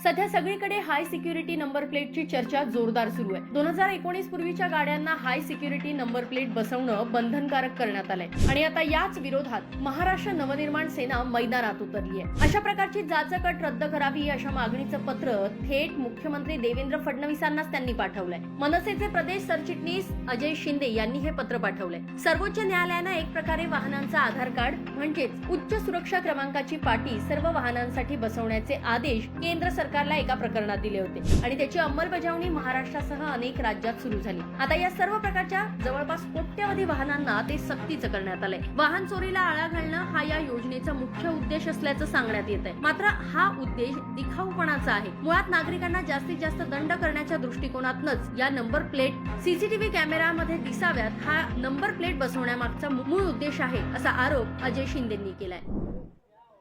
सध्या सगळीकडे हाय security number प्लेटची चर्चा जोरदार सुरू आहे. 2019 पूर्वीच्या गाड्यांना हाय सिक्युरिटी नंबर प्लेट बसवणं बंधनकारक करण्यात आलंय आणि आता याच विरोधात महाराष्ट्र नवनिर्माण सेना मैदानात उतरली आहे. अशा प्रकारची जाचक अट रद्द करावी अशा मागणीचं पत्र थेट मुख्यमंत्री देवेंद्र फडणवीसांनाच त्यांनी पाठवलंय. मनसेचे प्रदेश सरचिटणीस अजय शिंदे यांनी हे पत्र पाठवलंय. सर्वोच्च न्यायालयानं एक प्रकारे वाहनांचा आधार कार्ड म्हणजेच उच्च सुरक्षा क्रमांकाची पाटी सर्व वाहनांसाठी बसवण्याचे आदेश केंद्र सरकारला एका प्रकरणात दिले होते आणि त्याची अंमलबजावणी महाराष्ट्रासह अनेक राज्यात सुरू झाली. आता या सर्व प्रकारच्या जवळपास कोट्यवधी वाहनांना ते सक्तीचं करण्यात आलंय. वाहन चोरीला आळा घालणं हा या योजनेचा मुख्य उद्देश असल्याचं सांगण्यात येत आहे. मात्र हा उद्देश दिखाऊपणाचा आहे. मुळात नागरिकांना जास्तीत जास्त दंड करण्याच्या दृष्टिकोनातूनच या नंबर प्लेट सीसीटीव्ही कॅमेऱ्यामध्ये दिसाव्यात हा नंबर प्लेट बसवण्यामागचा मूळ उद्देश आहे असा आरोप अजय शिंदेंनी केलाय.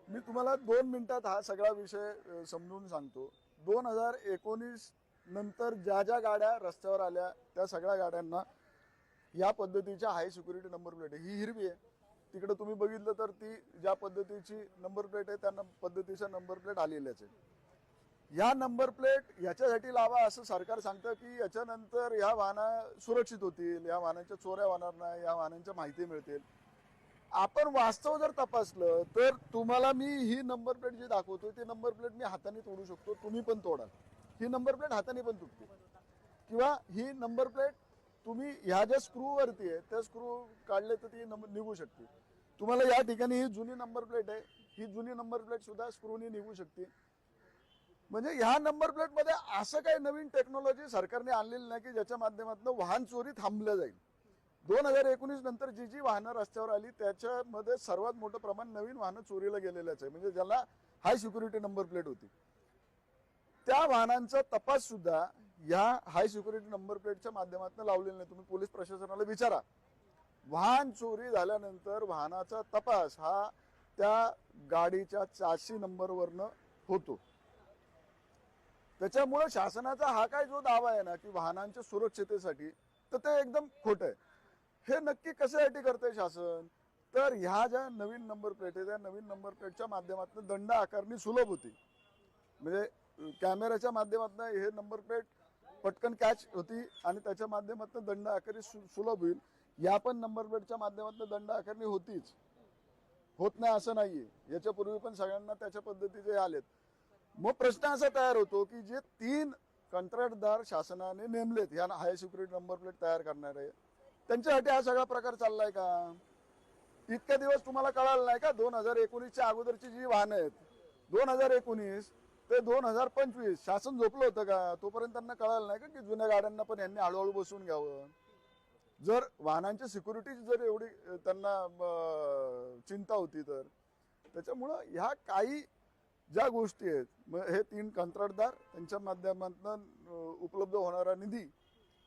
मी तुम्हाला 2 मिनिटात हा सगळा विषय समजून सांगतो. 2019 नंतर ज्या ज्या गाड्या रस्त्यावर आल्या त्या सगळ्या गाड्यांना या पद्धतीच्या हाय सिक्युरिटी नंबर प्लेट आहे. ही हिरवी आहे. तिकडे तुम्ही बघितलं तर ती ज्या पद्धतीची नंबर प्लेट आहे त्या पद्धतीच्या नंबर प्लेट आलेल्याच आहे. या नंबर प्लेट याच्यासाठी लावा असं सरकार सांगतं की याच्यानंतर या वाहना सुरक्षित होतील, या वाहनांच्या चोऱ्या होणार नाही, या वाहनांच्या माहिती मिळतील. आपण वास्तव जर तपासलं तर तुम्हाला मी ही नंबर प्लेट जी दाखवतोय ती नंबर प्लेट मी हाताने तोडू शकतो, तुम्ही पण तोडाल. ही नंबर प्लेट हाताने पण तुटते. किंवा ही नंबर प्लेट तुम्ही ह्या ज्या स्क्रू वरती आहे त्या स्क्रू काढले तर ती निघू शकते. तुम्हाला या ठिकाणी ही जुनी नंबर प्लेट आहे, ही जुनी नंबर प्लेट सुद्धा स्क्रूनी निघू शकते. म्हणजे ह्या नंबर प्लेट मध्ये असं काही नवीन टेक्नॉलॉजी सरकारने आणलेली नाही की ज्याच्या माध्यमातून वाहन चोरी थांबलं जाईल. 2019 नंतर जी जी वाहनं रस्त्यावर आली त्याच्यामध्ये सर्वात मोठं प्रमाण नवीन वाहनं चोरीला गेलेल्याच आहे. म्हणजे ज्याला हाय सिक्युरिटी नंबर प्लेट होती त्या वाहनांचा तपास सुद्धा या हाय सिक्युरिटी नंबर प्लेटच्या माध्यमातून लावलेला नाही. तुम्ही पोलीस प्रशासनाला विचारा. वाहन चोरी झाल्यानंतर वाहनाचा तपास हा त्या गाडीच्या चाशी नंबरवरनं होतो. त्याच्यामुळे शासनाचा हा काय जो दावा आहे ना की वाहनांच्या सुरक्षितेसाठी तर ते एकदम खोटं आहे. हे नक्की कशासाठी करतंय शासन तर ह्या ज्या नवीन नंबर प्लेट आहे त्या नवीन नंबर प्लेटच्या माध्यमातून दंड आकारणी सुलभ होती. म्हणजे कॅमेऱ्याच्या माध्यमातून हे नंबर प्लेट पटकन कॅच होती आणि त्याच्या माध्यमातून दंड आकारणी सुलभ होईल. या पण नंबर प्लेटच्या माध्यमातून दंड आकारणी होतीच, होत नाही असं नाहीये. याच्यापूर्वी पण सगळ्यांना त्याच्या पद्धतीचे आलेत. मग प्रश्न असा तयार होतो की जे 3 कंत्राटदार शासनाने नेमलेत ह्या हाय सिक्युरिटी नंबर प्लेट तयार करणारे त्यांच्यासाठी हा सगळा प्रकार चाललाय का? इतके दिवस तुम्हाला कळालं नाही का? 2019च्या अगोदरची जी वाहनं आहेत 2019 ते 2025 शासन झोपलं होतं का? तोपर्यंत त्यांना कळालं नाही का की जुन्या गाड्यांना पण यांनी हळूहळू बसवून घ्यावं. जर वाहनांची सिक्युरिटी जर एवढी त्यांना चिंता होती तर त्याच्यामुळं ह्या काही ज्या गोष्टी आहेत हे 3 कंत्राटदार त्यांच्या माध्यमातून उपलब्ध होणारा निधी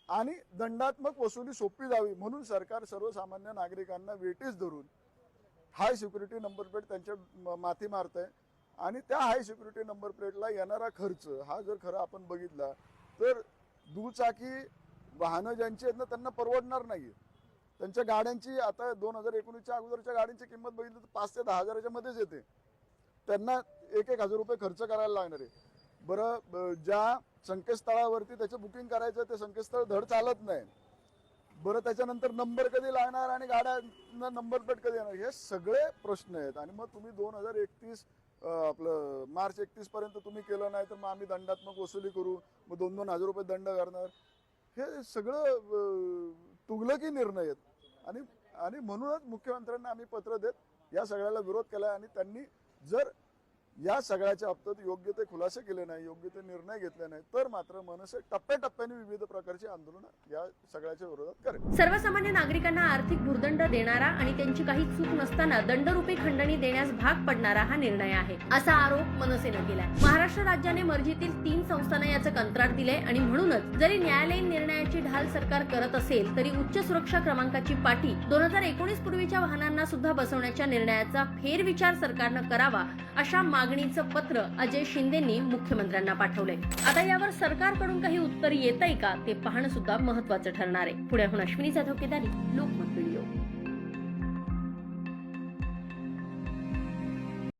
आणि दंडात्मक वसुली सोपी जावी म्हणून सरकार सर्वसामान्य नागरिकांना वेटीस धरून हाय सिक्युरिटी नंबर प्लेट त्यांच्या माथी मारत आहे. आणि त्या हाय सिक्युरिटी नंबर प्लेटला येणारा खर्च हा जर खरं आपण बघितला तर दुचाकी वाहनं ज्यांची आहेत ना त्यांना परवडणार नाही. त्यांच्या गाड्यांची आता 2019च्या अगोदरच्या गाड्यांची किंमत बघितली तर 5 ते 10 हजाराच्या मध्येच येते. त्यांना 1,000 रुपये खर्च करायला लागणार आहे. बरं, ज्या संकेतस्थळावरती त्याचं बुकिंग करायचं ते संकेतस्थळ धड चालत नाही. बरं, त्याच्यानंतर नंबर कधी लागणार आणि गाड्यांना नंबर प्लेट कधी येणार हे सगळे प्रश्न आहेत. आणि मग तुम्ही 2031 आपलं मार्च 31 पर्यंत तुम्ही केलं नाही तर मग आम्ही दंडात्मक वसुली करू, मग 2-2 हजार रुपये दंड करणार. हे सगळं तुगलकी निर्णय आहेत. आणि म्हणूनच मुख्यमंत्र्यांना आम्ही पत्र देत या सगळ्याला विरोध केला. आणि त्यांनी जर या सगळ्याच्या बाबतीत योग्य ते खुलासे केले नाही, योग्य ते निर्णय घेतले नाही तर मात्र मनसे टप्प्याटप्प्याने विविध प्रकारची आंदोलन या सगळ्याच्या विरोधात करेल. सर्वसामान्य नागरिकांना आर्थिक भुर्दंड देणारा आणि त्यांची काही चूक नसताना दंडरूपी खंडणी देण्यास भाग पडणारा हा निर्णय आहे असा आरोप मनसेनं केलाय. महाराष्ट्र राज्याने मर्जीतील 3 संस्थांना याचं कंत्राट दिलंय आणि म्हणूनच जरी न्यायालयीन निर्णयाची ढाल सरकार करत असेल तरी उच्च सुरक्षा क्रमांकाची पाटी 2019 पूर्वीच्या वाहनांना सुद्धा बसवण्याच्या निर्णयाचा फेरविचार सरकारनं करावा अशा मागणीचं पत्र अजय शिंदेंनी मुख्यमंत्र्यांना पाठवलंय. आता यावर सरकारकडून काही उत्तर येतंय का ते पाहणं सुद्धा महत्त्वाचं ठरणार आहे. पुण्याहून अश्विनी जाधव केदारी, लोकमत.